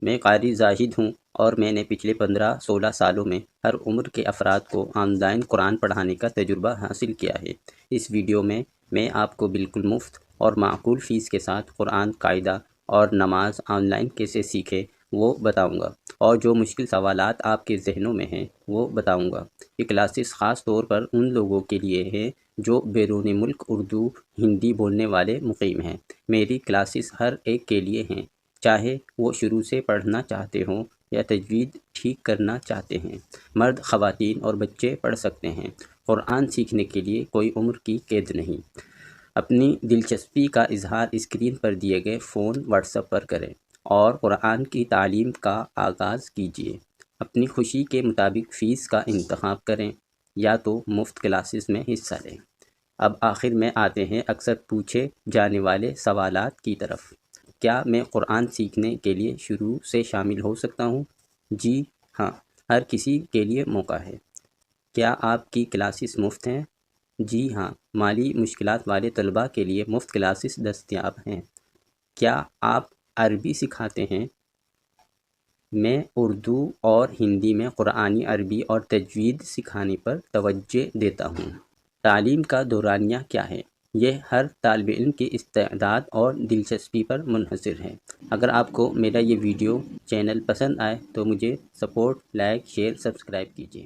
میں قاری زاہد ہوں اور میں نے پچھلے 15-16 سالوں میں ہر عمر کے افراد کو آن لائن قرآن پڑھانے کا تجربہ حاصل کیا ہے۔ اس ویڈیو میں آپ کو بالکل مفت اور معقول فیس کے ساتھ قرآن قاعدہ اور نماز آن لائن کیسے سیکھے وہ بتاؤں گا، اور جو مشکل سوالات آپ کے ذہنوں میں ہیں وہ بتاؤں گا۔ یہ کلاسز خاص طور پر ان لوگوں کے لیے ہیں جو بیرون ملک اردو ہندی بولنے والے مقیم ہیں۔ میری کلاسز ہر ایک کے لیے ہیں، چاہے وہ شروع سے پڑھنا چاہتے ہوں یا تجوید ٹھیک کرنا چاہتے ہیں۔ مرد، خواتین اور بچے پڑھ سکتے ہیں۔ قرآن سیکھنے کے لیے کوئی عمر کی قید نہیں۔ اپنی دلچسپی کا اظہار اسکرین پر دیے گئے فون واٹس ایپ پر کریں اور قرآن کی تعلیم کا آغاز کیجیے۔ اپنی خوشی کے مطابق فیس کا انتخاب کریں یا تو مفت کلاسز میں حصہ لیں۔ اب آخر میں آتے ہیں اکثر پوچھے جانے والے سوالات کی طرف۔ کیا میں قرآن سیکھنے کے لیے شروع سے شامل ہو سکتا ہوں؟ جی ہاں، ہر کسی کے لیے موقع ہے۔ کیا آپ کی کلاسز مفت ہیں؟ جی ہاں، مالی مشکلات والے طلباء کے لیے مفت کلاسز دستیاب ہیں۔ کیا آپ عربی سکھاتے ہیں؟ میں اردو اور ہندی میں قرآنی، عربی اور تجوید سکھانے پر توجہ دیتا ہوں۔ تعلیم کا دورانیہ کیا ہے؟ یہ ہر طالب علم کی استعداد اور دلچسپی پر منحصر ہے۔ اگر آپ کو میرا یہ ویڈیو چینل پسند آئے تو مجھے سپورٹ، لائک، شیئر، سبسکرائب کیجیے۔